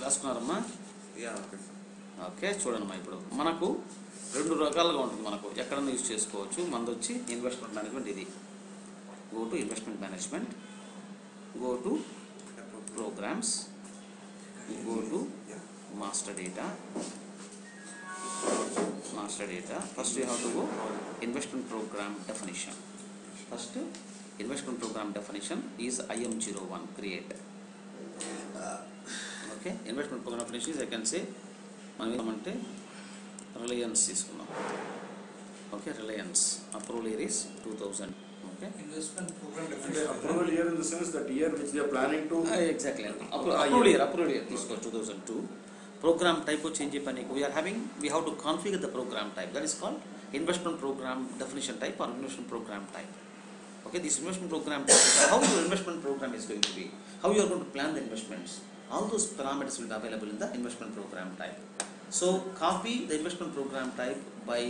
రాసుకున్నారమ్మా? Yeah okay sir. Okay చూడండి ఇప్పుడు మనకు రెండు రకాలుగా ఉంటుంది. మనకు ఎక్కడన్నా యూజ్ చేసుకోవచ్చు. మనది వచ్చి ఇన్వెస్ట్మెంట్ మేనేజ్మెంట్. ఇది go to investment management, go to programs, go to master data. First you have to go investment program definition. First investment program definition is IM01 create. Okay, investment program definition is I can say మనం ఏమంటే Reliance తీసుకుందాం. Okay, Reliance approval year is 2000. Okay, investment program definition. Approval year in the sense that year which they are planning to. Exactly approval year తీసుకో 2002. Program type change we have to configure the program type. That is called investment program definition type or investment program type. Okay, this investment program type, how your investment program is going to be, how you are going to plan the investments, all those parameters will be available in the investment program type. So copy the investment program type by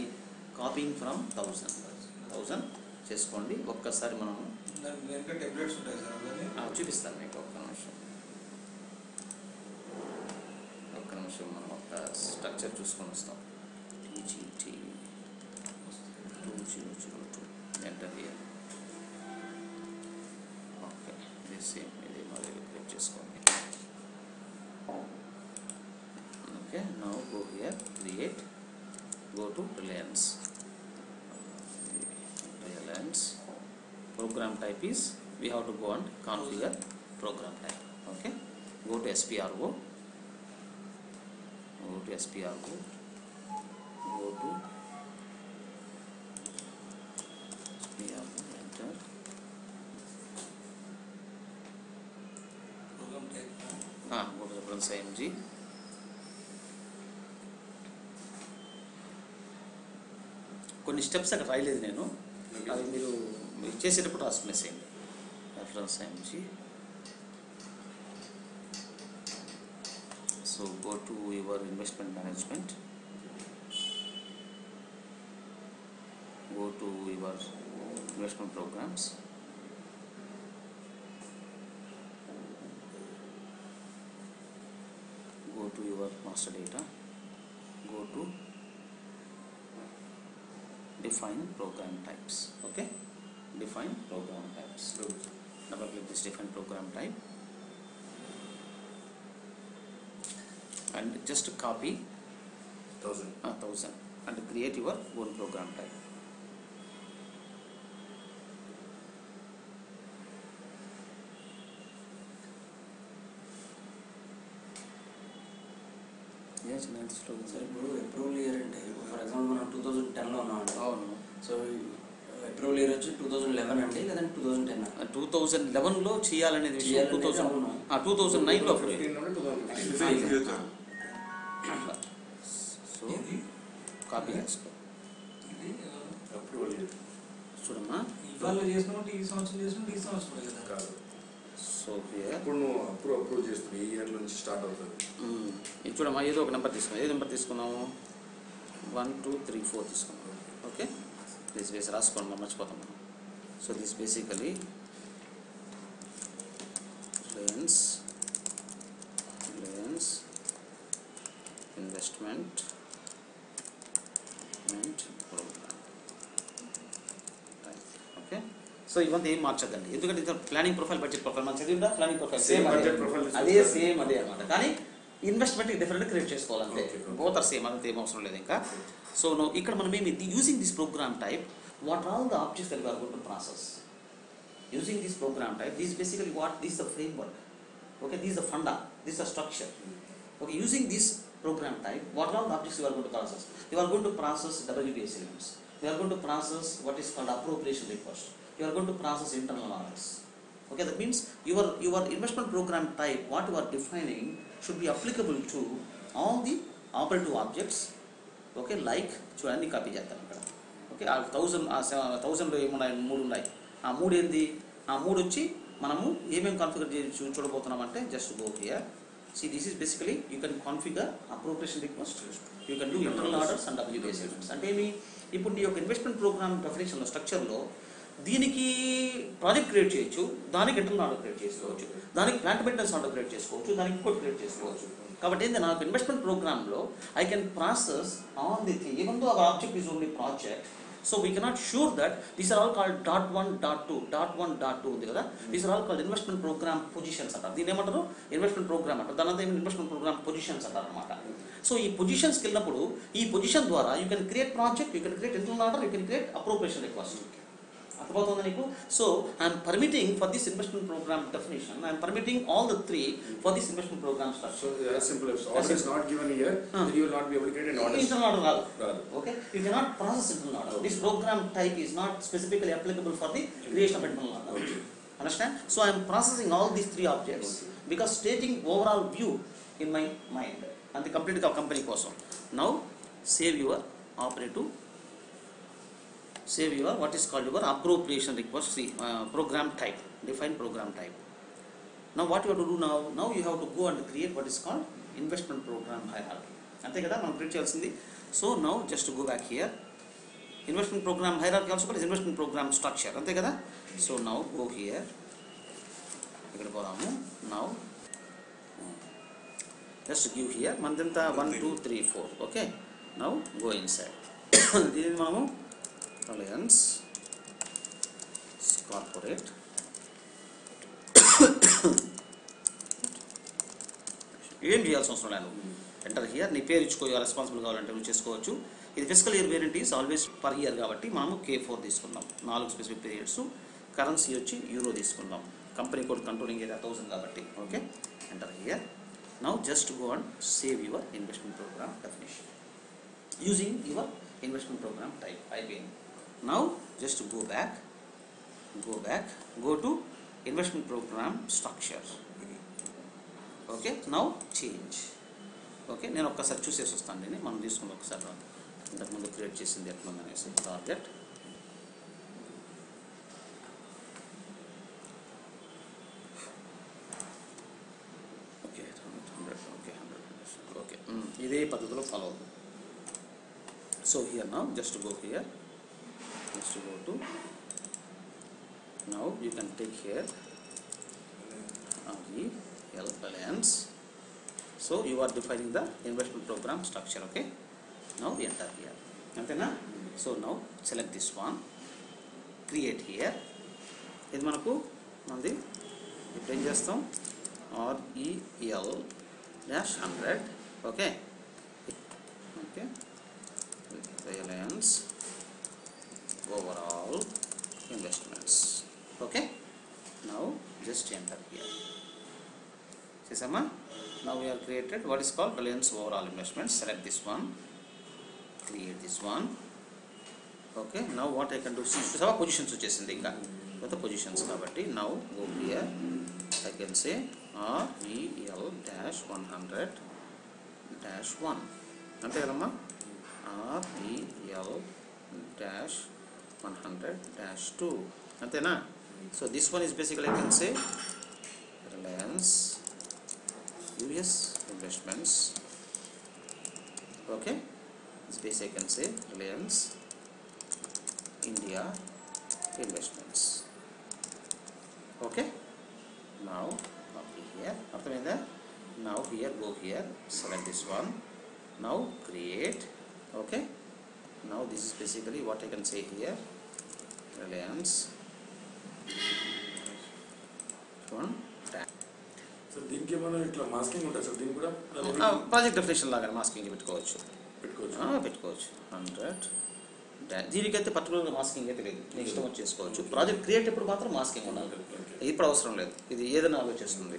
copying from 1000 చేసుకోండి. ఒక్కసారి మనం దానికి templates ఉంటాయి sir, అవన్నీ చూపిస్తాను మీకు. ఒక్క నిమిషం మనం ఒక స్ట్రక్చర్ చూసుకొని వస్తాం. TGT 2002 enter here. ఓకే, ఇది సేమ్, ఇది మరి క్లిక్ చేసుకోండి. Okay, now go here create, go to Reliance. Program type is we have to go and configure program type. Okay, go to SPRO, go to SPRO, go to SPRO, enter. program type. Go to reference IMG. కొన్ని steps అక్కడ రాయలేదు నేను, అవి మీరు చేసేటప్పుడు రాసుకునేసేయండి. Reference IMG. So go to your investment management, go to your investment programs, go to your master data, go to define program types. Okay, define program types. Double click this define program type and just copy 1000 and create your own program type. Yes, sir ఇప్పుడు approval year అంటే for example మనం 2010లో ఉన్నామండి. అవును. So approval year వచ్చి 2011 అండి, లేదంటే 2010? 2011లో చేయాలనేది విషయం 2009లో అప్రూవ్. సో కాపీ చేసుకో. అప్రూవల్ చూడమ్మా, ఇవాళ చేసినట్టు ఈ సంవత్సరం చేసినట్టు ఈ సంవత్సరం కదా కాదు. సో హియర్ ఇప్పుడు నువ్వు అప్రూవ్ చేస్తున్నా, ఈ ఇయర్ నుంచి స్టార్ట్ అవుతుంది. ఇది చూడమ్మా, ఏదో ఒక నెంబర్ తీసుకున్నాం. ఏ నెంబర్ తీసుకున్నాము? 1 2 3 4 తీసుకున్నాం. ఓకే, దిస్ బేస్ రాసుకోండి, మనం మర్చిపోతాం మనం. So this basically Reliance investment program. Okay, so ఇవంతా ఏం మార్చదండి, ఎందుకంటే ఇది ప్లానింగ్ ప్రొఫైల్, బడ్జెట్ ప్రొఫైల్ మనం చదివిందా? Planning profile same budget profile అదే అన్నమాట. కానీ ఇన్వెస్ట్మెంట్ డిఫరెంట్ క్రియేట్ చేసుకోవాలంటే బోత్ ఆర్ సేమ్, అంతే ఏం అవసరం లేదు ఇంకా. సో ఇక్కడ మనం ఏమి using this program type, what are all the objects that we are going to process using this program type? This is basically this is the framework. Okay, this is the funda, this is the structure. Okay, using this program type, what are all the objects you are going to process? You are going to process WBS elements. You are going to process what is called appropriation request. You are going to process internal audits. Okay, that means your investment program type, what you are defining, should be applicable to all the operative objects. Okay, like చూడండి, copy చేద్దాం ఇక్కడ. Okay, 1000 ఏమున్నాయి? 3 ఉన్నాయి. ఆ 3 ఏంది? ఆ 3 వచ్చి మనము ఏమేమి కాన్ఫిగర్ చూడబోతున్నామంటే just go here. See, this is basically you can configure appropriation request, you can do internal orders and WBS elements. అంటే ఏమి? ఇప్పుడు నీ యొక్క ఇన్వెస్ట్మెంట్ ప్రోగ్రామ్ డెఫినేషన్లో స్ట్రక్చర్లో దీనికి ప్రాజెక్ట్ క్రియేట్ చేయొచ్చు, దానికి ఇంటర్నల్ ఆర్డర్ క్రియేట్ చేసుకోవచ్చు, దానికి ప్లాంట్ మెయింటెనెన్స్ ఆర్డర్ క్రియేట్ చేసుకోవచ్చు, దానికి ఇంకోటి క్రియేట్ చేసుకోవచ్చు. కాబట్టి ఏంది నాకు ఇన్వెస్ట్మెంట్ ప్రోగ్రామ్లో I can process on the thing even though hour object is only project. So we cannot sure that these are all called dot 1, dot 2, dot 1, dot 2 ఉంది కదా. These are all called investment program positions అంటారు. దీని ఏమంటారు? Investment programme అంటారు. దాని అంతా investment programme positions అంటారు అనమాట. సో ఈ పొజిషన్స్కి వెళ్ళినప్పుడు ఈ పొజిషన్ ద్వారా you can create project, you can create internal order, you can create appropriation request. అర్థమవుతుందా నీకు? So I'm permitting for this investment program definition, I'm permitting all the three for this investment program So as simple as order is not given here, then you will not be able to get an order. Internal order రాదు. Rather. Okay, you cannot process internal order. This program type is not specifically applicable for the creation of internal order. Okay. Understand? So I am processing all these three objects because stating overall view in my mind and the complete company కోసం. Now save your operative, save your what is called your appropriation request. See, program type, define program type. Now what you have to do now? Now you have to go and create what is called investment program hierarchy. అంతే కదా మనం create చేయాల్సింది. So now just go back here. Investment program hierarchy also called investment program structure, అంతే కదా. So now go here, ఇక్కడ పోదాము. Now just give here మనదంతా 1 2 3 4. Okay, now go inside. దీన్ని మనము రిలయన్స్ కార్పొరేట్ ఏం చేయాల్సిన అవసరం లేదు. ఎంటర్ హియర్, నీ పేరు ఇచ్చుకో, రెస్పాన్సిబుల్ కావాలంటే నువ్వు చేసుకోవచ్చు. ఇది fiscal year variant is always per year కాబట్టి మనము K4 తీసుకుందాం. 4 స్పెసిఫిక్ పీరియడ్స్. కరెన్సీ వచ్చి యూరో తీసుకుందాం. కంపెనీ కోడ్ కంట్రోలింగ్ ఏరియా 1000 కాబట్టి. Okay, enter here. Now just go and save your investment program definition using your investment program type అయిపోయింది. Now just go back, go to investment program structure. Okay, now change. Okay, నేను ఒక్కసారి చూసేసి వస్తాను. దీన్ని మనం తీసుకుని ఒకసారి ఇంతకుముందు క్రియేట్ చేసింది ఎట్లుందనేసి. Target okay 100. ఓకే 100. ఓకే, ఇదే పద్ధతిలో ఫాలో అవుతుంది. So here now just go here, just go to, now you can take here Reliance. So you are defining the investment program structure. Okay, now enter here, antena. So now select this one, create here. ఇది మనకు మనది ఇప్పుడు ఏం చేస్తాం, REL-100. Okay, okay, Reliance overall investments. Okay, now just enter here. See sama, now we have created what is called Reliance overall investments. Select this one, create this one. Okay, now what I can do, see some positions వచ్చేసింది ఇంకా కొత్త positions కాబట్టి. now go here, I can say REL-100-1 అంతే కదమ్మా. REL-100-2 అంతేనా. So this one is basically I can say Reliance US investments. Okay, this base I can say Reliance India investments. Okay, now here arthamayinda. Now here go here, select this one, now create. Okay, now this is basically what I can say here, Reliance one. So దీనికి ఏమైనా ఇట్లా masking ఉంటుంది sir? దీనికి కూడా project definition లాగా masking పెట్టుకోవచ్చు. 100. దీనికైతే పర్టికులర్గా మాస్కింగ్ అయితే లేదు, నీకు ఇష్టం వచ్చి చేసుకోవచ్చు. ప్రాజెక్ట్ క్రియేట్ ఎప్పుడు మాత్రం మాస్కింగ్ ఉండాలి, ఇప్పుడు అవసరం లేదు. ఇది ఏదైనా అలో చేస్తుంది,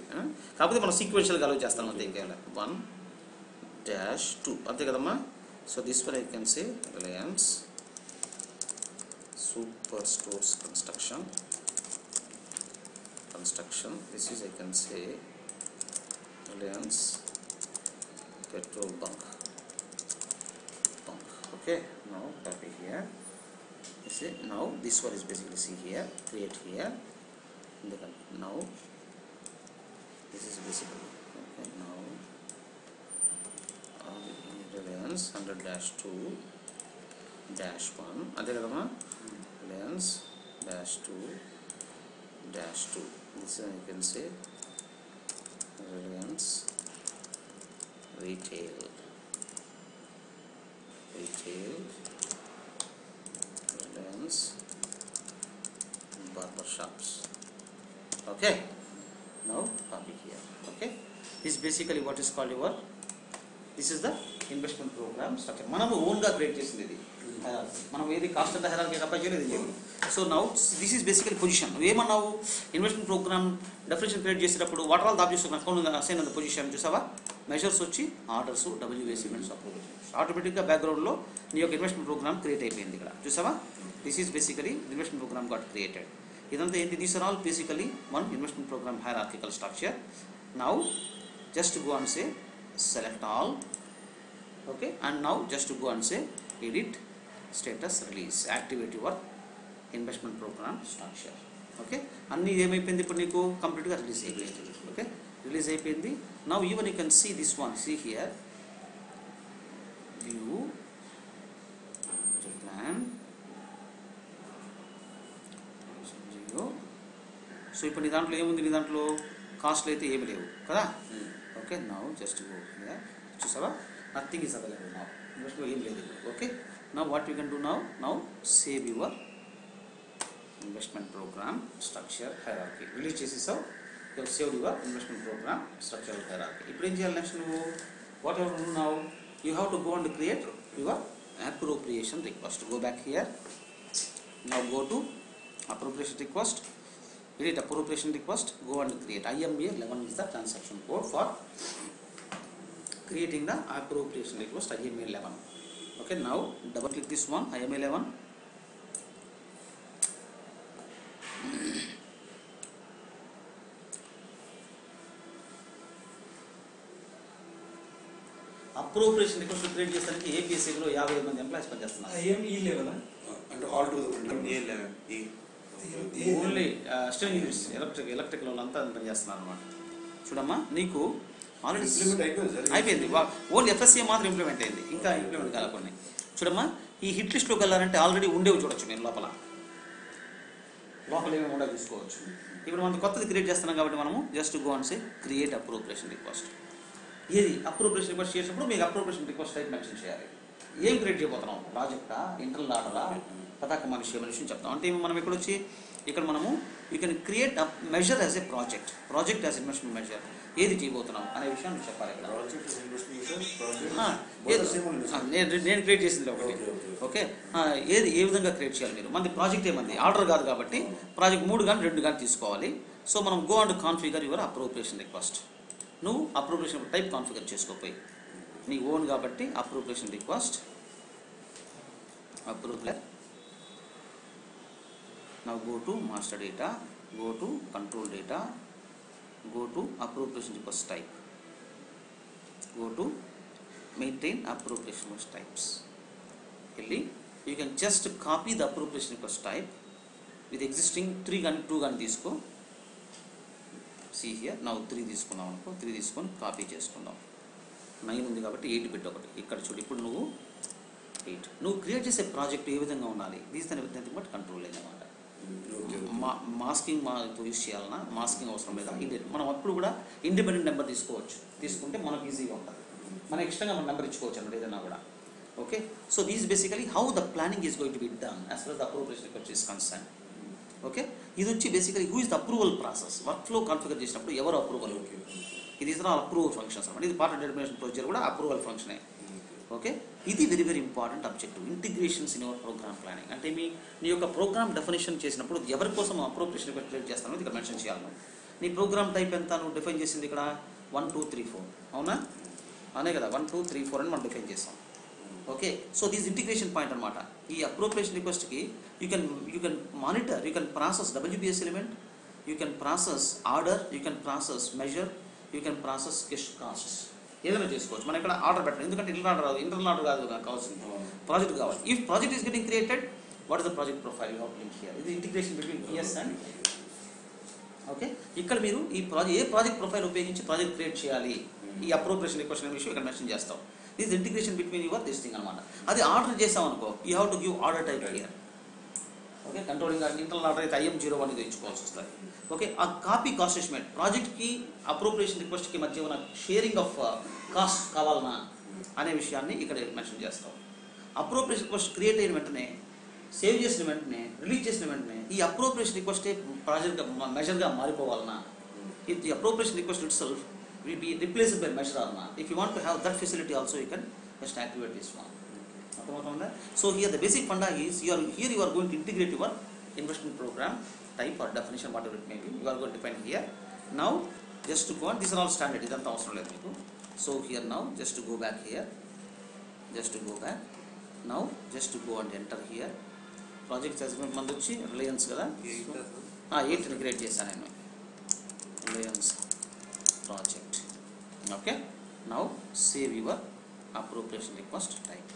కాకపోతే మనం సీక్వెన్షియల్గా అలో చేస్తాం అంతే, ఇంకేం లేదు. 1-2 అంతే కదమ్మా. So this one I can say Reliance super stores construction. This is I can say Reliance petrol bunk. Okay, now copy here. You see, now this one is basically, see here, create here. Now this is basically okay. Now Reliance 100-2-1 అంతే కదమ్మా. Reliance -2 this you can say Reliance retail Reliance barber shops. Okay, now copy here. Okay, this is basically what is called your, this is the investment program structure. మనము ఓన్గా create చేసింది ఇది. మనం ఏది cost అంతా hierarchy apply చేయలేదు ఇది. So now this is basically position. నువ్వేమన్నావు ఇన్వెస్ట్మెంట్ ప్రోగ్రామ్ డెఫినేషన్ క్రియేట్ చేసేటప్పుడు what all the objects account assign అన్న పొజిషన్ చూసావా? మెజర్స్ వచ్చి ఆర్డర్స్, WBS ఈవెంట్స్, అప్రూవల్స్. ఆటోమేటిక్గా బ్యాక్గ్రౌండ్లో నీ యొక్క ఇన్వెస్ట్మెంట్ ప్రోగ్రామ్ క్రియేట్ అయిపోయింది ఇక్కడ చూసావా? This is basically investment program got created. ఇదంతా ఏంటి? These are all basically one investment program hierarchical structure. Now just go and say select all. Okay, and now just go and say edit status release, activate your investment program structure. Okay, అన్ని ఏమైపోయింది ఇప్పుడు నీకు కంప్లీట్గా release అయిపోయింది. Okay, release అయిపోయింది. Now even you can see this one, see here view plan. So ఇప్పుడు నీ దాంట్లో ఏముంది? నీ దాంట్లో కాస్ట్లు అయితే ఏమి లేవు కదా? Okay, now just go here. చూసావా? Nothing is available now. ఇన్వెస్ట్లో ఏం లేదు. Okay, now what you can do now save your investment program structure hierarchy. Release చేసేసావు, you save your investment program structure hierarchy. ఇప్పుడు ఏం చేయాలి నెక్స్ట్? నువ్వు whatever do now, you have to go and create your appropriation request. Go back here. Now go to appropriation request. Edit appropriation request, go and create. IMA 11 is the transaction code for creating the appropriation request, IMA 11. Okay, now double click this one, IMA 11. Appropriation request create చేసడానికి ఏపీఎస్సీలో 50 మంది employees పనిచేస్తున్నారు. ఈ level అంటే all to only steering units, electrical వాళ్ళంతా పనిచేస్తున్నారు అనమాట. చూడమ్మా, నీకు ఆల్రెడీ అయిపోయింది. ఓన్లీ FSCA మాత్రం ఇంప్లిమెంట్ అయింది, ఇంకా ఇంప్లిమెంట్ కాలే కొన్ని. చూడమ్మా, ఈ హిట్ లిస్ట్లోకి వెళ్ళాలంటే ఆల్రెడీ ఉండేవి చూడొచ్చు మీరు. లోపల ఏమేమి ఉండవు చూసుకోవచ్చు. ఇప్పుడు మనం కొత్తది క్రియేట్ చేస్తున్నాం కాబట్టి మనము just go and say create appropriation request. ఏది అప్రోప్రియేషన్ రిక్వెస్ట్ చేసినప్పుడు మీకు అప్రోప్రియేషన్ రిక్వెస్ట్ టైప్ మెన్షన్ చేయాలి. ఏం క్రియేట్ చేయబోతున్నాం? ప్రాజెక్టా, ఇంటర్నల్ ఆర్డరా, పతాక మనిషి చెప్తాం. అంటే మనం ఇక్కడ వచ్చి ఇక్కడ మనము you can create measure as a project as investment measure. ఏది చేయబోతున్నాం అనే విషయాన్ని చెప్పాలి ఇక్కడ. నేను క్రియేట్ చేసింది ఒకటి. ఓకే, ఏది ఏ విధంగా క్రియేట్ చేయాలి మీరు? మనది ప్రాజెక్ట్ ఏమంది ఆర్డర్ కాదు కాబట్టి ప్రాజెక్ట్ 3 కానీ 2 కానీ తీసుకోవాలి. సో మనం go and configure your appropriation request. నువ్వు అప్రోప్రియేషన్ టైప్ కాన్ఫిగర్ చేసుకోపోయి నీ ఓన్ కాబట్టి appropriation request approval. Now go to master data, go to control data, go to appropriation request type, go to maintain appropriation request types. You can just copy the appropriation request type with existing 3 కానీ 2 కానీ తీసుకో. See here, now 3 తీసుకున్నాం అనుకో, 3 తీసుకొని copy చేసుకుందాం. 9 ఉంది కాబట్టి 8 పెట్టి ఒకటి ఇక్కడ చూడు. ఇప్పుడు నువ్వు 8 నువ్వు క్రియేట్ చేసే ప్రాజెక్ట్ ఏ విధంగా ఉండాలి? దీస్ నథింగ్ బట్ కంట్రోల్ అన్నమాట. మాస్కింగ్ యూజ్ చేయాలన్నా మాస్కింగ్ అవసరం లేదా? మనం అప్పుడు కూడా ఇండిపెండెంట్ నెంబర్ తీసుకోవచ్చు. తీసుకుంటే మనకు ఈజీగా ఉంటుంది. మనం ఎక్స్ట్రాగా మన నెంబర్ ఇచ్చుకోవచ్చు అన్నమాట ఏదైనా కూడా. Okay, so these basically how the planning is going to be done as for the approval request is concern. Okay, ఇది వచ్చి basically who is the approval process. Work flow configure చేసినప్పుడు ఎవరు అప్రూవల్? ఇది is all approval functions అనమాట. ఇది part determination procedure కూడా approval ఫంక్షనే. Okay, ఇది very important objective. Integrations in your program planning. అంటే నీ యొక్క ప్రోగ్రామ్ డెఫినేషన్ చేసినప్పుడు ఎవరి కోసం అప్రోప్రియేషన్ రిక్వెస్ట్ క్రియేట్ చేస్తానో ఇక్కడ మెన్షన్ చేయాలి. నీ ప్రోగ్రామ్ టైప్ ఎంత నువ్వు డిఫైన్ చేసింది ఇక్కడ 1 2 3 4 అవునా? అనే కదా 1 2 3 4 అని మనం డిఫైన్ చేస్తాం. Okay, so these integration point అనమాట. ఈ అప్రోప్రియేషన్ రిక్వెస్ట్కి you can monitor, you can process WBS element, you can process order, you can process measure, you can process costs. ఏదైనా చేసుకోవచ్చు. మనం ఇక్కడ ఆర్డర్ పెట్టాలి, ఎందుకంటే ఇంటర్నల్ ఆర్డర్ కాదు కావాల్సింది, ప్రాజెక్ట్ కావాలి. If project is getting created, what is the project profile you have link here. ఇది integration between PS and. Okay, ఇక్కడ మీరు ఏ ప్రాజెక్ట్ ప్రొఫైల్ ఉపయోగించి ప్రాజెక్ట్ క్రియేట్ చేయాలి, ఈ అప్రోప్రియేషన్ రిక్వెస్ట్ అనే విషయం ఇక్కడ మెన్షన్ చేస్తాం. This integration between your this thing అనమాట. అది ఆర్డర్ చేసాం అనుకో, you have to give order type here. Okay, controlling internal order అయితే IM01 ఇది ఇచ్చుకోవాల్సి వస్తుంది. ఓకే, ఆ కాపీ కాస్ట్ ఎస్టిమేట్ ప్రాజెక్ట్కి అప్రోప్రియేషన్ రిక్వెస్ట్కి మధ్య ఉన్న షేరింగ్ ఆఫ్ కాస్ట్ కావాలన్నా అనే విషయాన్ని ఇక్కడ మెన్షన్ చేస్తాం. అప్రోప్రియేషన్ రిక్వెస్ట్ క్రియేట్ అయిన వెంటనే, సేవ్ చేసిన వెంటనే, రిలీజ్ చేసిన వెంటనే ఈ appropriation రిక్వెస్టే ప్రాజెక్ట్గా మెజర్గా మారిపోవాలన్నా, the appropriation request itself will be replaced by measure or not. If you want to have that facility also, you can just activate this one. So here the basic funda is you are going to integrate your investment program type or definition, whatever it may be. You are going to define here. Now just to go on, these are all standard. Idantha avasaram ledhu meeku. So here now just to go back here, just to go back. Now just to go and enter here. Project assessment mandu vachi Reliance kada. 8 ni create chesanu nenu. Reliance project. Okay, now save your appropriation request type.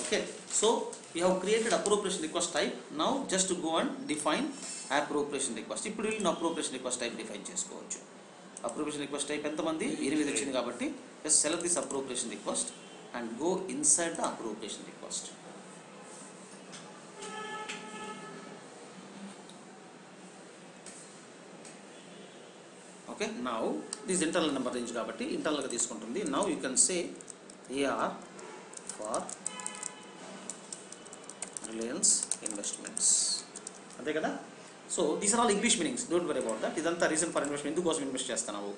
Okay, so we have created appropriation request type. Now just to go and define appropriation request. ఇప్పుడు వీళ్ళు appropriation request type define చేసుకోవచ్చు. Appropriation request type ఎంతమంది 8 వచ్చింది కాబట్టి just select this appropriation request and go inside the appropriation request. Okay, now this internal number range కాబట్టి internal గా తీసుకుంటుంది. Now you can say AR for Reliance Investments. అంతే కదా. So these are all English meanings, don't worry about that. ఇదంతా reason for investment, ఎందుకోసం invest చేస్తున్నావు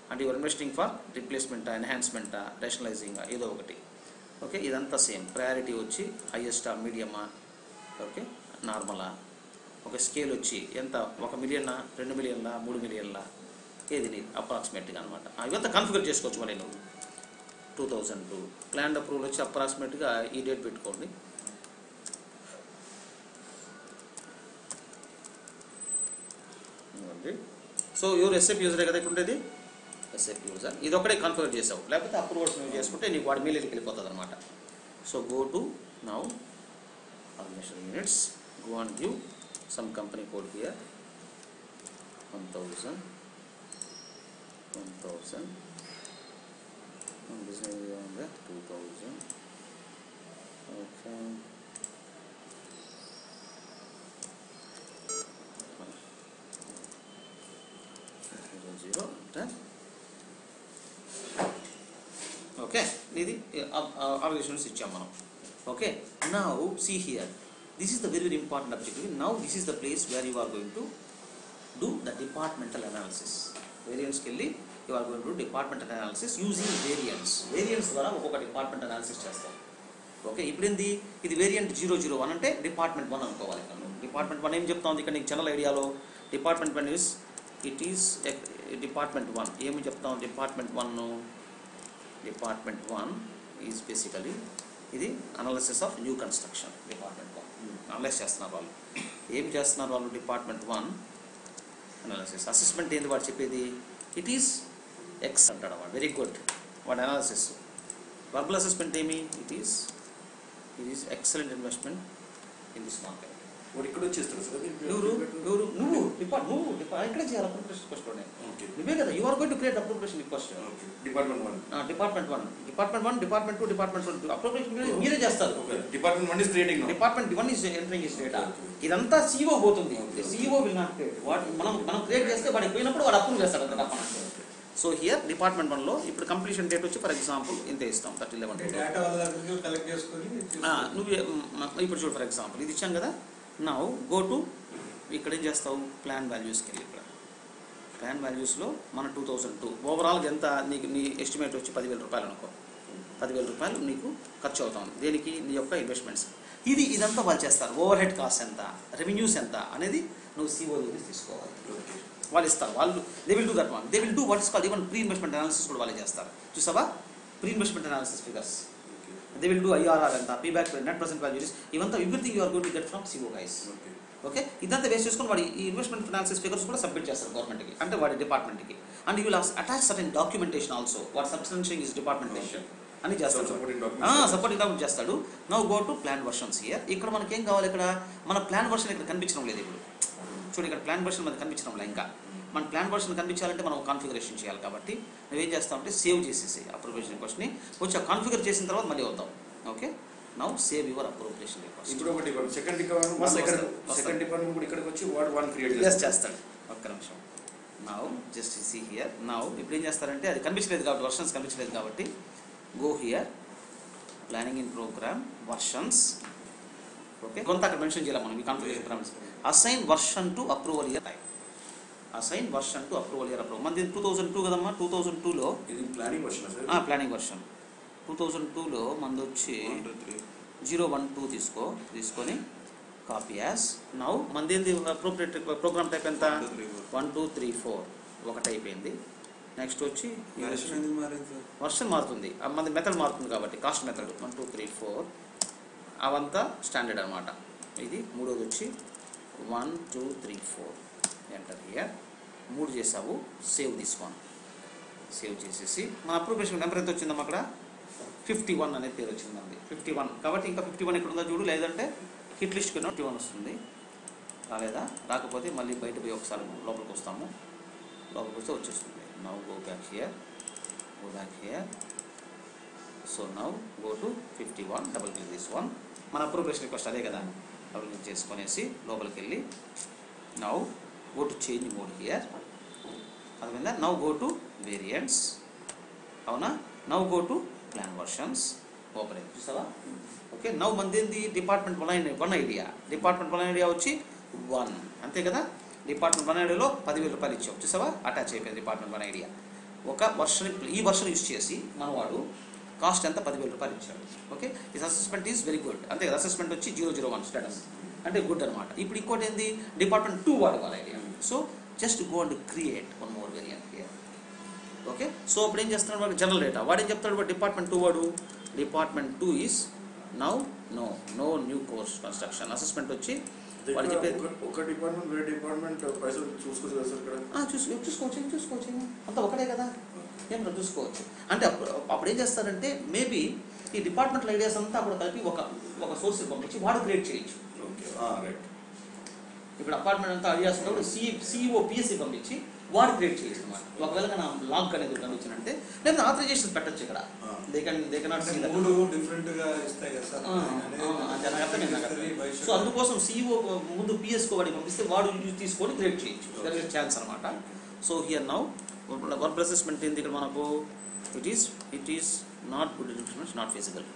అంటే your investing for రిప్లేస్మెంటా, ఎన్హాన్స్మెంటా, రేషనలైజింగ్, ఏదో ఒకటి. ఓకే, ఇదంతా సేమ్. ప్రయారిటీ వచ్చి హైయెస్టా, మీడియమా, ఓకే, నార్మలా, ఒక స్కేల్ వచ్చి ఎంత, 1 మిలియన్, 2 మిలియన్ల, 3 మిలియన్ల, ఏది నీది అప్రాక్సిమేట్గా అనమాట. ఇవంతా కన్ఫిగర్ చేసుకోవచ్చు. మరి నువ్వు 2002 ప్లాన్ అప్రూవల్ వచ్చి అప్రాక్సిమేట్గా ఈ డేట్ పెట్టుకోండి. సో ఎవరు ఎస్ఎఫ్ యూజరే కదా ఇక్కడ ఉండేది, ఎస్ఎఫ్ యూజర్. ఇది ఒకటే కన్ఫిగర్ చేసావు, లేకపోతే అప్రూవర్స్ నువ్వు చేసుకుంటే నీకు వాడి మెయిల్కి వెళ్ళిపోతుంది అనమాట. So go to now organization units, go and give some company code here 1000 business 2000. Okay, okay, ఇది ఆర్గనైజేషన్స్ ఇచ్చాం మనం. Okay, now see here, this is the very very important objective. Now this is the place where you are going to do the departmental analysis. వేరియన్స్కి వెళ్ళి you are going to do departmental analysis using variance ద్వారా ఒక్కొక్క department analysis చేస్తాం. Okay, ఇప్పుడు ఏంది, ఇది variant 001 అంటే department 1 అనుకోవాలి. డిపార్ట్మెంట్ 1 ఏం చెప్తా ఉంది ఇక్కడ నీకు జనరల్ ఐడియాలో. డిపార్ట్మెంట్ 1 ఇస్ డిపార్ట్మెంట్ 1 ఏమి చెప్తాం, డిపార్ట్మెంట్ 1 ఈజ్ బేసికలీ ఇది analysis of new construction. Department 1 analyse చేస్తున్నారు వాళ్ళు. ఏం చేస్తున్నారు వాళ్ళు, డిపార్ట్మెంట్ 1 అనాలిసిస్. అసెస్మెంట్ ఏంది వాడు చెప్పేది, ఇట్ ఈస్ ఎక్స్ అంటాడు వాడు. వెరీ గుడ్, వాడు అనాలిసిస్. వర్బల్ అసెస్మెంట్ ఏమి, it is excellent investment in this market. వాడు ఇక్కడ వచ్చేస్తాడు సార్. నువ్వు ఇక్కడ చేయాలి అప్రూప్రియేషన్ రిక్వెస్ట్. నువ్వే కదా, you are going to create appropriation request. Department 1, department 1, department 2, department 2. Appropriation మీరే చేస్తారు. Department 1 is creating now. Department 1 is entering his data. ఇదంతా CEO పోతుంది. CEO will not create. మనం క్రియేట్ చేస్తే వాడికి పోయినప్పుడు వాడు అప్రూవ్ చేస్తాడు అంత తప్ప. సో హియర్ డిపార్ట్మెంట్ 1లో ఇప్పుడు కంప్లీషన్ డేట్ వచ్చి ఫర్ ఎగ్జాంపుల్ ఇంత ఇస్తాం, 30/11. డేటా వాళ్ళ దగ్గరికి కలెక్ట్ చేసుకొని నువ్వు ఇప్పుడు చూడు, ఫర్ ఎగ్జాంపుల్ ఇది ఇచ్చాం కదా. నౌ గో టు, ఇక్కడ ఏం చేస్తావు, ప్లాన్ వాల్యూస్కి వెళ్ళి ఇక్కడ ప్లాన్ వాల్యూస్లో మన 2002 ఓవరాల్గా ఎంత నీకు, నీ ఎస్టిమేట్ వచ్చి 10,000 రూపాయలు అనుకో. 10,000 రూపాయలు నీకు ఖర్చు అవుతుంది దేనికి, నీ యొక్క ఇన్వెస్ట్మెంట్స్. ఇదంతా వాళ్ళు చేస్తారు. ఓవర్ హెడ్ కాస్ట్ ఎంత, రెవెన్యూస్ ఎంత అనేది నువ్వు CEO దగ్గర తీసుకోవాలి. వాళ్ళు ఇస్తారు, వాళ్ళు they will do that one. They will do what is called even pre investment analysis కూడా వాళ్ళే చేస్తారు. చూసావా, pre investment analysis figures. They will do IRR and the payback net present value. ఇవంతా everything you are going to get from CEO guys. ఓకే, ఇదంతా waste చేసుకొని వాడి ఈ ఇన్వెస్ట్మెంట్ ఫైనాన్సెస్ ఫిగర్స్ కూడా సబ్మిట్ చేస్తారు గవర్నమెంట్కి, అంటే వాడి డిపార్ట్మెంట్కి. And you will attach certain documentation also, what substantiating is departmentation అని చేస్తాడు. సపోర్టింగ్ డాక్యుమెంట్ చేస్తాడు. Now go to plan versions here. ఇక్కడ మనకి ఏం కావాలి, ఇక్కడ మన ప్లాన్ వర్షన్ ఇక్కడ కనిపించడం లేదు. ఇప్పుడు చూడండి, ఇక్కడ ప్లాన్ వర్షన్ మనకి కనిపించడం లేదు. ఇంకా మన ప్లాన్ వర్షన్ కనిపించాలంటే మనం కాన్ఫిగరేషన్ చేయాలి. కాబట్టి నువ్వేం చేస్తామంటే సేవ్ చేసేసి అప్రూవేషన్ రిక్వెస్ట్ని వచ్చి కాన్ఫిగర్ చేసిన తర్వాత మళ్ళీ వద్దాం. Okay, now save your appropriation request. ఇప్పుడు ఒకటి సెకండ్ డిపార్ట్మెంట్ కూడా ఇక్కడికి వచ్చి వాడు వన్ క్రియేట్ చేస్తాడు. ఒక్క నిమిషం. Now just see here. Now ఇప్పుడు ఏం చేస్తారంటే అది కనిపించలేదు కాబట్టి వర్షన్స్ కనిపించలేదు కాబట్టి go here planning in program versions. Okay, కొంత అక్కడ మెన్షన్ చేయాలి మనం ఈ configuration parameters. Assign version to approval year type. Assign version to approval year approval. మనది 2002 కదమ్మా. 2002లో ఇది planning version sir. Planning version 2002లో మనది వచ్చి 012 తీసుకొని కాపీ యాస్. నౌ మనది ఏంది అప్రోప్రియేట్ ప్రోగ్రామ్ టైప్ ఎంత 1 2 3 4 ఒకటి అయిపోయింది. నెక్స్ట్ వచ్చి వర్షన్ మారుతుంది, మనది మెథడ్ మారుతుంది కాబట్టి కాస్ట్ మెథడ్ 1 2 3 4 అవంతా స్టాండర్డ్ అనమాట. ఇది మూడోది వచ్చి 1 2 3 4 ఎంటర్ హియర్. 3 చేసావు, సేవ్ తీసుకోండి. సేవ్ చేసేసి మన అప్రూవేషన్ నెంబర్ ఎంత వచ్చిందమ్మా అక్కడ 51 అనే పేరు వచ్చిందండి. 51 కాబట్టి ఇంకా 51 ఎక్కడ ఉందో చూడు, లేదంటే హిట్ లిస్ట్ కింద 51 వస్తుంది. రాలేదా? రాకపోతే మళ్ళీ బయట పోయి ఒకసారి లోపలికి వస్తాము. లోపలికి వస్తే వచ్చేస్తుంది. Now go back here. So now go to 51, double click this one. మన అప్రూవేషన్ రిక్వెస్ట్ అదే కదా, డబుల్ క్లిక్ చేసుకొనేసి లోపలికి వెళ్ళి now go to change mode here. అర్థమైందా? Now go to variants. అవునా? Now go to plan versions. Open అయింది చూసావా? ఓకే, నౌ మంది డిపార్ట్మెంట్ 1 ఐడియా. డిపార్ట్మెంట్ 1 ఐడియా వచ్చి 1 అంతే కదా. డిపార్ట్మెంట్ 1 ఐడియాలో 10,000 రూపాయలు ఇచ్చావు చూసావా? అటాచ్ అయిపోయింది డిపార్ట్మెంట్ 1 ఐడియా. ఒక వర్షన్ ఈ వర్షన్ యూజ్ చేసి మనవాడు కాస్ట్ ఎంత 10,000 రూపాయలు ఇచ్చాడు. Okay, this assessment is very good అంతే కదా. అసెస్మెంట్ వచ్చి 001 స్టేటస్ అంటే గుడ్ అనమాట. ఇప్పుడు ఇంకోటి ఏంది డిపార్ట్మెంట్ 2 వాడుకోవాలి idea. So just go and create one more variant here. Okay, so ఇప్పుడు ఏం చేస్తున్నాడు వాడు జనరల్ డేటా. వాడు ఏం చెప్తాడు వాడు డిపార్ట్మెంట్ 2 వాడు department 2 is now no new course construction. Assessment వచ్చి వాడు చెప్పేది ఒక డిపార్ట్మెంట్ వేరే డిపార్ట్మెంట్ పైసలు చూసుకోవచ్చు కదా సార్ ఇక్కడ. చూసుకోవచ్చు అంతా ఒకటే కదా, ఏం చూసుకోవచ్చు. అంటే అప్పుడు ఏం చేస్తారంటే మేబీ ఈ డిపార్ట్మెంటల్ ఐడియాస్ అంతా అప్పుడు కలిపి ఒక సోర్స్ పంపించి వాడు క్రియేట్ చేయొచ్చు. రైట్. ఇప్పుడు అపార్ట్మెంట్ అంతా ఐడియాస్ ఉన్నప్పుడు సిఇఓ పిఎస్సి పంపించి వాడు క్రియేట్ చేయొచ్చు అనమాట. ఒకవేళ నా లాగ్ అనేది పంపించానంటే లేదా ఆథరైజేషన్ పెట్టచ్చు ఇక్కడ. They cannot see that. Different గా ఇస్తాయి కదా సార్. సో అందుకోసం సిఇఓ ముందు పిఎస్కో వాడికి పంపిస్తే వాడు తీసుకొని క్రియేట్ చేయొచ్చు. దట్ ఇస్ ఛాన్స్ అనమాట. So here now verb assessment ఏంది ఇక్కడ మనకు it is not good information, not feasible.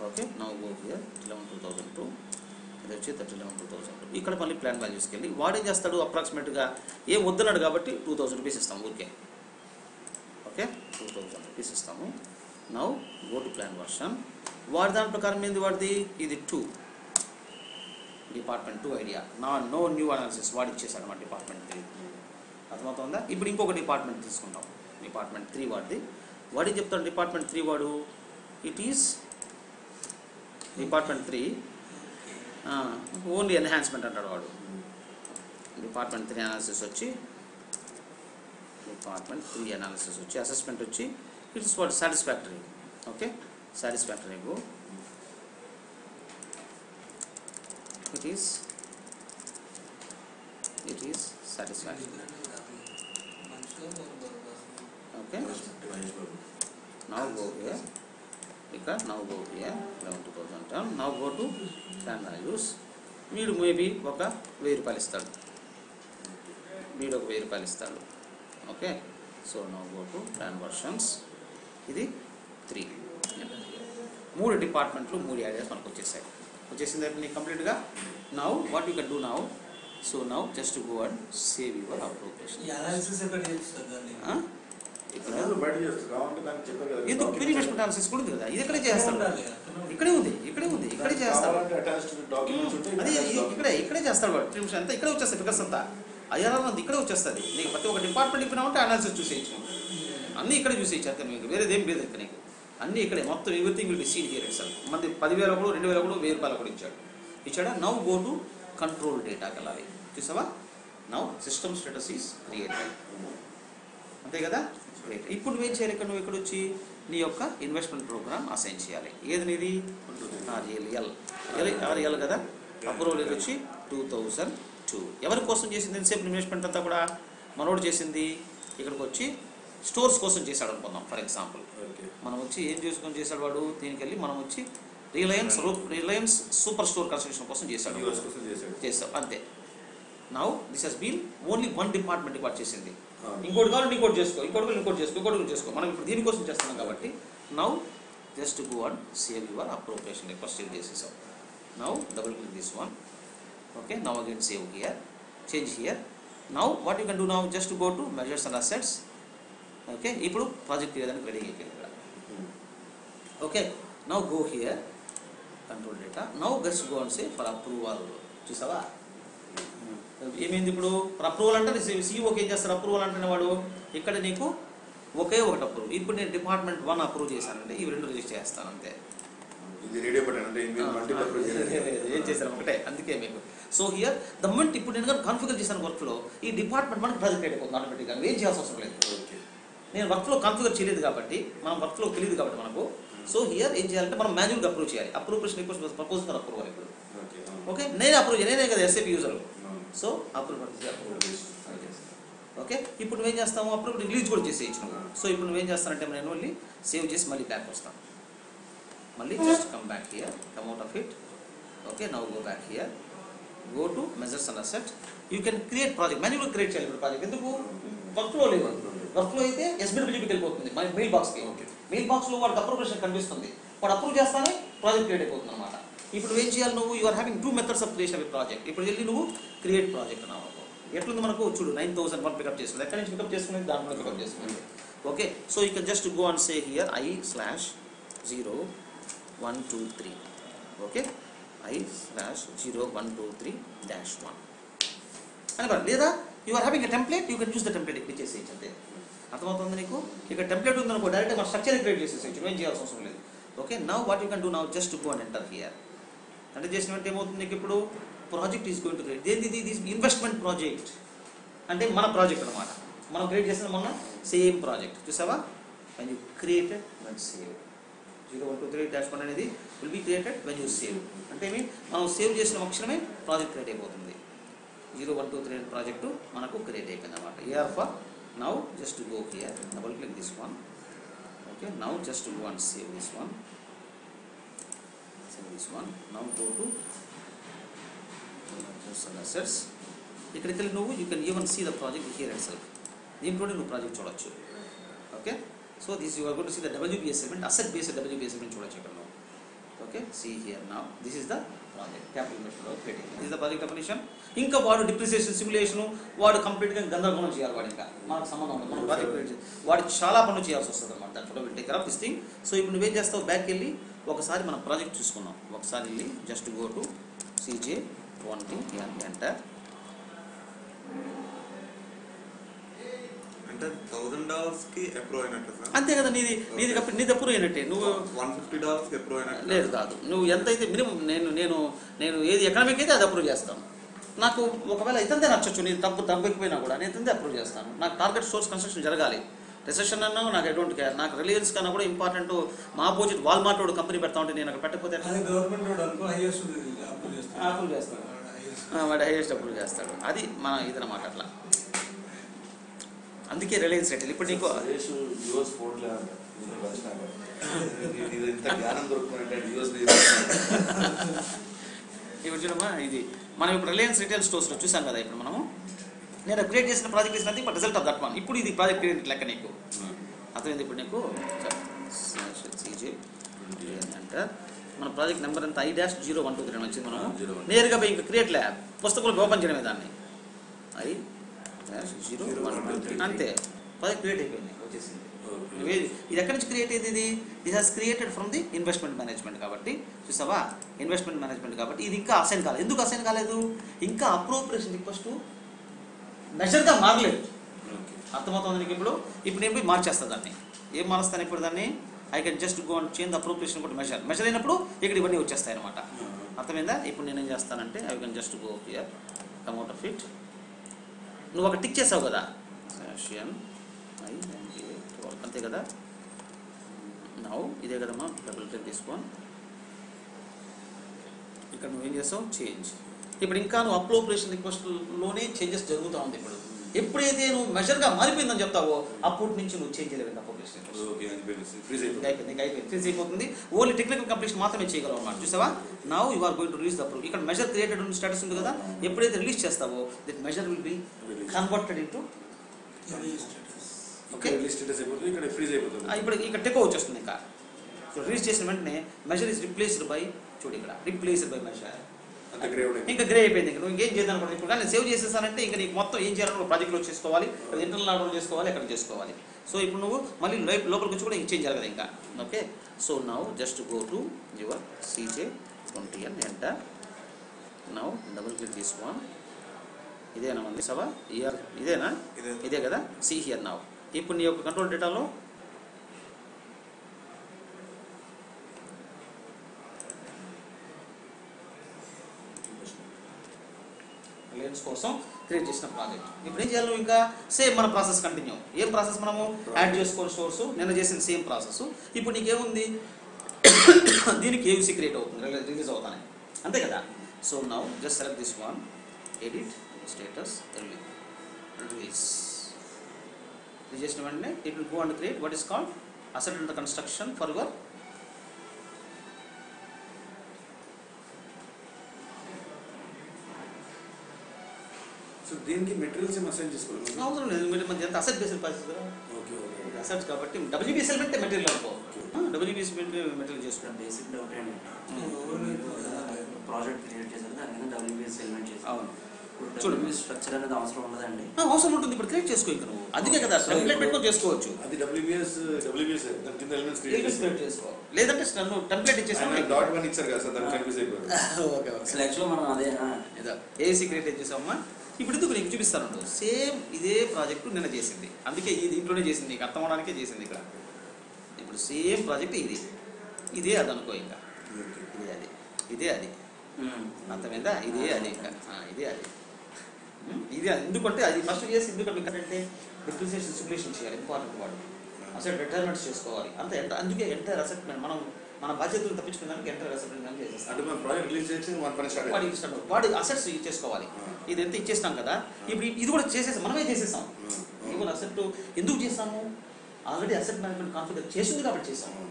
Okay, now go here 11/2002 ఇది వచ్చి 30/11/2002. ఇక్కడ మళ్ళీ ప్లాన్ వాల్యూస్కి వెళ్ళి వాడు ఏం చేస్తాడు అప్రాక్సిమేట్గా ఏం వద్దన్నాడు కాబట్టి 2000 రూపీస్ ఇస్తాము ఊరికే. ఓకే, 2000 రూపీస్ ఇస్తాము. Now go to plan version. వాడి దాని ప్రకారం ఏంది వాడిది ఇది 2 department 2 idea. No new analysis వాడు ఇచ్చేసాడు మన డిపార్ట్మెంట్ 3. అర్థమవుతుందా? ఇప్పుడు ఇంకొక డిపార్ట్మెంట్ తీసుకుంటాం. డిపార్ట్మెంట్ 3 వాడిది. వాడు ఏం చెప్తాడు డిపార్ట్మెంట్ 3 వాడు it is department 3 only enhancement అంటాడు వాడు. డిపార్ట్మెంట్ 3 అనాలిసిస్ వచ్చి అసెస్మెంట్ వచ్చి it is what satisfactory. Okay, satisfactory go it is satisfactory. Okay, now go here. ఇక్కడ now go here 11/2010. Now go to plan values. వీడు maybe ఒక 1000 రూపాయలు ఇస్తాడు. Okay, so now go to plan versions. ఇది 3 డిపార్ట్మెంట్లు 3 ideas మనకు వచ్చేసింది నీకు కంప్లీట్గా. Now what you can do now. So now just go and save your appropriation. ఎందుకు ప్రీవియస్మెంట్ అనాలిసిస్ కూడా ఉంది కదా, ఇది ఇక్కడే చేస్తాడు. ఇక్కడే ఉంది చేస్తాడు. అది ఇక్కడే చేస్తాడు వాడు. ప్రీవియస్ అంతా ఇక్కడే వచ్చేస్తాయి ఫిగర్స్ అంతా. ఐఆర్ఆర్ అంతా ఇక్కడే వచ్చేస్తుంది. నీకు ప్రతి ఒక్క డిపార్ట్మెంట్ ఇప్పినా ఉంటే అనాలిసిస్ చూసేయచ్చు. అన్నీ ఇక్కడే చూసేయచ్చు అంతే. మీకు వేరేదేం లేదు ఇక్కడ. నీకు అన్నీ ఇక్కడే మొత్తం everything will be seen here itself. మంది 10,000 ఒకడు 2,000 ఒకడు 1,000 రూపాయలు కూడా ఇచ్చాడా. నౌ గో టు కంట్రోల్ డేటాకి వెళ్ళాలి. చూసావా? Now system status is created. అంతే కదా. ఇప్పుడు నువ్వేం చేయాలి, ఇక్కడ నువ్వు ఇక్కడ వచ్చి నీ యొక్క ఇన్వెస్ట్మెంట్ ప్రోగ్రామ్ అసైన్ చేయాలి. ఏది నీది ఆర్ఎల్ కదా. అప్రూవల్ వచ్చి 2002. ఎవరి కోసం చేసింది ఎంతసేపు ఇన్వెస్ట్మెంట్ అంతా కూడా మనోడు చేసింది. ఇక్కడికి వచ్చి స్టోర్స్ కోసం చేశాడు అనుకుందాం ఫర్ ఎగ్జాంపుల్. మనం వచ్చి ఏం చేసుకొని చేశాడు వాడు. దీనికి వెళ్ళి మనం వచ్చి రిలయన్స్ సూపర్ స్టోర్ కన్స్ట్రక్షన్ కోసం చేసావు అంతే. Now this has been only one department record చేసింది. ఇంకోటి కావాలి ఇంకోటి చేసుకో, ఇంకోటి చేసుకో. మనం ఇప్పుడు దీనికోసం చేస్తున్నాం కాబట్టి now just go and save your appropriation request save చేసేసాం. Now double click this one. Okay, now again save here, change here. Now what you can do now just go to measures and assets. Okay, ఇప్పుడు project చేయడానికి ready అయిపోయింది ఇక్కడ. Okay, now go here, control data. Now just go and say for approval. చూసావా ఏమైంది ఇప్పుడు? For approval అంటే సీఈఓకి ఏం చేస్తారు? అప్రూవల్ అంటే వాడు ఇక్కడ నీకు ఒకే ఒకటి అప్రూవ్. ఇప్పుడు నేను డిపార్ట్మెంట్ 1 అప్రూవ్ చేశానంటే ఇవి 2 రిజిస్టర్ చేస్తాను అంతే. ఏం చేశాను ఒకటే, అందుకే మీకు. సో హియర్ ద మొమెంట్ ఇప్పుడు నేను కాన్ఫిగర్ చేశాను వర్క్లో, ఈ డిపార్ట్మెంట్ మనకి ప్రాజెక్ట్ అయిపోతుంది ఆటోమేటిక్గా. ఏం చేయాల్సిన అవసరం లేదు. నేను వర్క్లో కాన్ఫిగర్ చేయలేదు కాబట్టి, మనం వర్క్లో తెలియదు కాబట్టి మనకు. సో హియర్ ఏం చేయాలంటే మనం మాన్యువల్గా అప్రూవ్ చేయాలి. అప్రూవేషన్ రిక్వెస్ట్ ప్రపోజ్ ఫర్ అప్రూవల్. ఇప్పుడు ఓకే, నేను అప్రూవ్ చేయాలి, నేనే కదా SAP user. So approve. Okay, ఇప్పుడు నువ్వేం చేస్తాము? అప్రూవ్ రిలీజ్ కూడా చేసేయచ్చు. సో ఇప్పుడు నువ్వేం చేస్తానంటే నేను మళ్ళీ సేవ్ చేసి మళ్ళీ బ్యాక్ వస్తాను. మళ్ళీ just come back here, come out of it. Okay, now go back here, go to measures and asset. You can create project. Manual create చేయాలి ఇప్పుడు ప్రాజెక్ట్. ఎందుకు? వర్క్లో లేదు. వర్క్లో అయితే ఎస్బిడబ్ల్యూకి వెళ్ళిపోతుంది, మన మెయిల్ బాక్స్కి. మెయిల్ బాక్స్లో వాడికి అప్రూవేషన్ కనిపిస్తుంది, వాడు అప్రూవ్ చేస్తానే ప్రాజెక్ట్ క్రియేట్ అయిపోతుంది అనమాట. ఇప్పుడు ఏం చేయాలి నువ్వు? You are having 2 methods of creation of project. ఇప్పుడు వెళ్ళి నువ్వు క్రియేట్ ప్రాజెక్ట్ అన్నావు. ఎట్లుంది మనకు చూడు, 9001 పికప్ చేసుకుంది. ఎక్కడి నుంచి పికప్ చేసుకునేది? దాంట్లో పికప్ చేసుకుంది. Okay, so you can just go and say here I/0123. Okay, I/0123-1 అని పర్లేదు. లేదా you are having a template, you can use the template click చేసేయచ్చు అంతే. అర్థమవుతుంది నీకు? ఇక్కడ టెంప్లెట్ ఉందనుకో, డైరెక్ట్గా మన స్ట్రక్చర్ క్రియేట్ చేసేసేయచ్చు, ఏం చేయాల్సిన అవసరం లేదు. Okay, now what you can do now just go and enter here. అంటే చేసిన వెంటనే ఏమవుతుంది నీకు? ఇప్పుడు project is going to create. దేనిది? ఇది ఇన్వెస్ట్మెంట్ ప్రాజెక్ట్ అంటే మన ప్రాజెక్ట్ అనమాట. మనం క్రియేట్ చేసిన మొన్న సేమ్ ప్రాజెక్ట్. చూసావా? when you created and save 0123-1 అనేది will be created when you save. అంటే మనం సేవ్ చేసిన క్షణమే ప్రాజెక్ట్ క్రియేట్ అయిపోతుంది. 0123 అనే ప్రాజెక్టు మనకు క్రియేట్ అయిపోయింది అనమాట. AR for now just go here, double click this one. Okay, now just go and save this one. Now go to assets. ఇక్కడికి వెళ్ళి నువ్వు you can even see the project here and self. దీంట్లోనే నువ్వు project చూడొచ్చు. Okay, so this you are going to see the WBS segment, asset based WBS segment చూడొచ్చు ఇక్కడ నువ్వు. Okay, see here now this is the project capital investment creating. This is the project definition. ఇంకా వాడు depreciation simulation వాడు కంప్లీట్గా గందరగోళం చేయాలి. వాడు ఇంకా మనకు సంబంధం ఉండదు. మనం ప్రాజెక్ట్ క్రియేట్ చేయాలి, వాడికి చాలా పనులు చేయాల్సి వస్తుంది అనమాట. దాంట్లో will take care of this thing. So ఇప్పుడు నువ్వేం చేస్తావు? బ్యాక్ వెళ్ళి ఒకసారి మనం ప్రాజెక్ట్ చూసుకున్నాం. ఒకసారి వెళ్ళి just go to CJ20 and enter. అంటే $1000కి అప్రూవ్ అయినట్టు సార్? అంతే కదా, నీది అప్రూవ్ అయినట్టే. నువ్వు $150కి అప్రూవ్ అయినట్టు లేదు కాదు. నువ్వు ఎంతైతే మినిమం నేను ఏది ఎకనామిక్ అయితే అది అప్రూవ్ చేస్తాను. నాకు ఒకవేళ ఇతంతే నచ్చచ్చు, నీ తగ్గిపోయినా కూడా నేను ఇతంతే అప్రూవ్ చేస్తాను. నాకు టార్గెట్ స్టోర్స్ కన్స్ట్రక్షన్ జరగాలి. రిసెషన్ అన్నా నాకు ఐ డోంట్ కేర్. నాకు రిలయన్స్ కన్నా కూడా ఇంపార్టెంట్ మా ఆపోజిట్ వాల్మార్ట్ వాడు కంపెనీ పెడతా ఉంటే నేను అక్కడ పెట్టకపోతే అప్రూవ్ చేస్తాడు. వాడు హైయెస్ట్ అప్రూవ్ చేస్తాడు. అది మన ఇదన్నమాట. అట్లా అందుకే రిలయన్స్ రేట్. ఇప్పుడు నీకు ఇప్పుడు చూడమ్మా, ఇది మనం ఇప్పుడు రిలయన్స్ రిటైల్ స్టోర్స్లో చూసాం కదా. ఇప్పుడు మనము నేను క్రియేట్ చేసిన project is nothing but result of that one. ఇప్పుడు ఇది ప్రాజెక్ట్ క్రియేట్ లెక్క నీకు అర్థమైంది. ఇప్పుడు నీకు CJ అంటే మన ప్రాజెక్ట్ నెంబర్ ఎంత I-0123 అని వచ్చింది. మనం నేరుగా పోయి ఇంకా క్రియేట్ ల్యాబ్ పుస్తకంలో ఓపెన్ చేయడమే దాన్ని. I-0123 అంతే, ప్రాజెక్ట్ క్రియేట్ అయిపోయింది, వచ్చేసింది. ఇది ఎక్కడి నుంచి క్రియేట్ అయ్యేది? ఇది has created from the investment management. కాబట్టి చూసావా, ఇన్వెస్ట్మెంట్ మేనేజ్మెంట్ కాబట్టి ఇది ఇంకా అసైన్ కాలేదు. ఎందుకు అసైన్ కాలేదు? ఇంకా అప్రోప్రియేషన్ రిక్వెస్ట్ మెజర్గా మారలేదు. అర్థమవుతుంది నీకు? ఇప్పుడు నేను పోయి మార్చేస్తాను దాన్ని. ఏం మారుస్తాను ఇప్పుడు దాన్ని? I can just go and change the appropriation కూడా మెజర్ అయినప్పుడు ఇక్కడ ఇవన్నీ వచ్చేస్తాయి అనమాట. అర్థమైందా? ఇప్పుడు నేనేం చేస్తానంటే I can just go here, come out of it. నువ్వు ఒక టిక్ చేసావు కదా, అంతే కదా. నౌ ఇదే కదమ్మా, డబుల్ క్లిక్ తీసుకోని ఇక్కడ నువ్వేం చేసావు? చేంజ్. ఇప్పుడు ఇంకా నువ్వు అప్రోప్రియేషన్ రిక్వెస్ట్లోనే చేంజెస్ జరుగుతూ ఉంది. ఇప్పుడు ఎప్పుడైతే నువ్వు మెజర్గా మారిపోయిందని చెప్తావో అప్పటి నుంచి నువ్వు చేంజ్ చేయలేవు ఇంకా పబ్లిష్ ఓకే ఫ్రీజ్ అయిపోయింది ఫ్రీజ్ అయిపోతుంది. ఓన్లీ టెక్నికల్ కంప్లీషన్ మాత్రమే చేయగలవు అన్నమాట. చూసావా? Now you are going to release the proof. ఇక్కడ మెజర్ క్రియేటెడ్ ఉన్న స్టేటస్ ఉంది కదా, ఎప్పుడైతే రిలీజ్ చేస్తావో that measure will be converted into okay release status అయిపోతుంది, ఇక్కడ ఫ్రీజ్ అయిపోతుంది. ఇప్పుడు ఇక్కడ టెకో వచ్చేస్తుంది. ఇంకా రిలీజ్ చేసిన వెంటనే మెజర్ ఇస్ రిప్లేస్డ్ బై, చూడు ఇక్కడ రిప్లేస్డ్ బై మెజర్, అంత గ్రే ఇంకా గ్రే అయిపోయింది. ఇంకా నువ్వు ఇంకేం చేద్దాం అనుకుంటే ఇప్పుడు కానీ సేవ్ చేసేసానంటే ఇంకా నీకు మొత్తం ఏం చేయాలని ప్రాజెక్ట్లో చేసుకోవాలి, ఇంటర్నల్ ఆర్డర్ చేసుకోవాలి, ఎక్కడ చేసుకోవాలి. సో ఇప్పుడు నువ్వు మళ్ళీ లోపలికి వచ్చి కూడా ఇంక చేంజ్ చేయాలి కదా ఇంకా. Okay so now just go to your CJ20 and enter. Now double click this one. ఇదేనా మంది సభ ఇయర్? ఇదేనా? ఇదే కదా. See here now. ఇప్పుడు నీ యొక్క కంట్రోల్ డేటాలో రిలయన్స్ కోసం క్రియేట్ చేసిన ప్రాజెక్ట్. ఇప్పుడు ఏం చేయాలి? ఇంకా సేమ్ మన ప్రాసెస్ కంటిన్యూ. ఏం ప్రాసెస్ మనము యాడ్ చేసుకోవాలి సోర్స్, నిన్న చేసిన సేమ్ ప్రాసెస్. ఇప్పుడు నీకేముంది? దీనికి ఏయూసీ క్రియేట్ అవుతుంది, రిలీజ్ అవుతానే, అంతే కదా. So now just select this one, edit status release. Release చేసిన వెంటనే it will go and create what is called asset under construction for your దీనికి మెటీరియల్స్ ఏం అసైన్ చేసుకోవాలి? అవసరం లేదు. మీరు మన ఎంత అసెట్ బేస్డ్ ప్రాసెస్ కదా, ఓకే ఓకే అసెట్స్ కాబట్టి WBS ఎలిమెంట్ మెటీరియల్ అనుకో, WBS మెటీరియల్ చేసుకోండి. బేసిక్ డౌట్ ఏంటంటే ప్రాజెక్ట్ క్రియేట్ చేశారు, దాని WBS ఎలిమెంట్ చేశారు. అవును చూడు, స్ట్రక్చర్ అనేది అవసరం ఉండదండి. అవసరం ఉంటుంది. ఇప్పుడు క్రియేట్ చేసుకో ఇంకా నువ్వు, అందుకే కదా టెంప్లెట్ పెట్టుకొని చేసుకోవచ్చు. అది WBS దాని కింద ఎలిమెంట్స్ క్రియేట్ చేసుకో, లేదంటే నువ్వు టెంప్లెట్ ఇచ్చేసాను .1 ఇచ్చారు కదా సార్, దానికి కన్ఫ్యూజ్ అయిపోయింది. ఓకే ఓకే అసలు యాక్చువల్గా మనం అదే ఏదో ఏసీ క్రియేట్ చేసామమ్మా. ఇప్పుడు ఎందుకు నీకు చూపిస్తాను, సేమ్ ఇదే ప్రాజెక్టు నిన్న చేసింది, అందుకే ఈ దీంట్లోనే చేసింది, నీకు అర్థం అవడానికే చేసింది ఇక్కడ. ఇప్పుడు సేమ్ ప్రాజెక్ట్ ఇదే అది అనుకో, ఇంకా ఇదే అది అర్థమైందా? ఇదే అది ఇంకా ఇదే అది ఎందుకంటే అది ఫస్ట్ చేసి ఎందుకంటే ఎందుకంటే డిప్రిసియేషన్ సిమ్యులేషన్ చేయాలి, ఇంపార్టెంట్ వాడు. అసెట్ రిటైర్మెంట్స్ చేసుకోవాలి అంతే. అందుకే ఎంటైర్ అసెట్మెంట్ మనం మన బాధ్యతలు తప్పించుకున్నానికి ఎంటైర్ అసెట్మెంట్ చేసేస్తాం. అంటే మనం ప్రాజెక్ట్ రిలీజ్ చేసి వాడి అసెట్స్ ఇచ్చేసుకోవాలి. ఇది ఎంత ఇచ్చేస్తాం కదా, ఇప్పుడు ఇది కూడా చేసేసాం, మనమే చేసేసాం. ఈవెన్ అసెట్ ఎందుకు చేస్తాము? ఆల్రెడీ అసెట్ మేనేజ్మెంట్ కాన్ఫిగర్ చేసింది కాబట్టి చేసాము.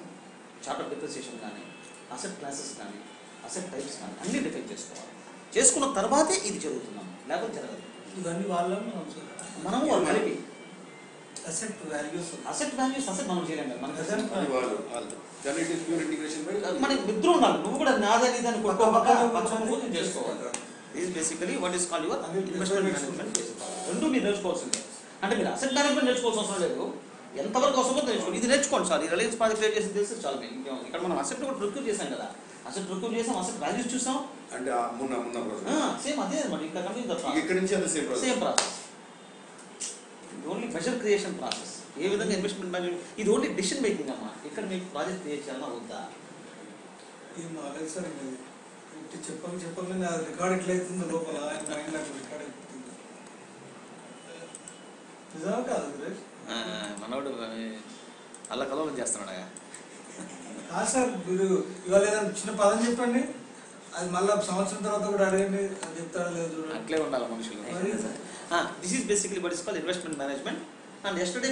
చార్ట్ ఆఫ్ డిప్రిసియేషన్ కానీ, అసెట్ క్లాసెస్ కానీ, అసెట్ టైప్స్ కానీ అన్నీ డిఫైన్ చేసుకోవాలి. చేసుకున్న తర్వాతే ఇది జరుగుతున్నాం, లేకపోతే జరగదు. ఇవన్నీ వాళ్ళని మనము వాళ్ళు కలిపి అసెట్ వాల్యూస్ అసెట్ మనం చేయలేము. మనకి మిత్రు ఉండాలి. నువ్వు కూడా నాదని దాన్ని కొట్టుకోవాలి చేసుకోవాలి. This basically what is called your investment management. రెండు మీరు నేర్చుకోవాల్సిందే. అంటే మీరు అసెట్ మేనేజ్మెంట్ నేర్చుకోవాల్సిన అవసరం లేదు, ఎంతవరకు అవసరమో నేర్చుకోండి. ఇది నేర్చుకోండి సార్, ఈ రిలయన్స్ ప్రాజెక్ట్ క్రియేట్ చేసి తెలిసి చాలు. ఇక్కడ మనం అసెట్ కూడా రిక్రూట్ చేసాం కదా, అసెట్ రిక్రూట్ చేసాం, అసెట్ వాల్యూస్ చూసాం, అంటే సేమ్ అదే అనమాట. ఇంకా ఇక్కడ నుంచి అది same process, only measure creation process. ఏ విధంగా ఇన్వెస్ట్మెంట్ మేనేజ్మెంట్, ఇది ఓన్లీ డిసిషన్ మేకింగ్ అమ్మా. ఇక్కడ మీకు ప్రాజెక్ట్ క్రియేట్ చేయాలన్నా వద్దా? ఇది నాలెడ్జ్ సార్. ఇది చెప్పగానే రికార్డ్ ఎట్లయితుందో లోపల మైండ్ నాకు రికార్డ్ అయిపోతుంది. నిజమా కాదు మనోడు అలా కలవడం చేస్తున్నాడా? కాదు సార్, మీరు ఇవాళ ఏదైనా చిన్న పదం చెప్పండి, అది మళ్ళీ సంవత్సరం తర్వాత కూడా అడగండి, అది చెప్తాడా లేదు. అట్లే ఉండాలి మనుషులు. This is basically what is called investment management. And yesterday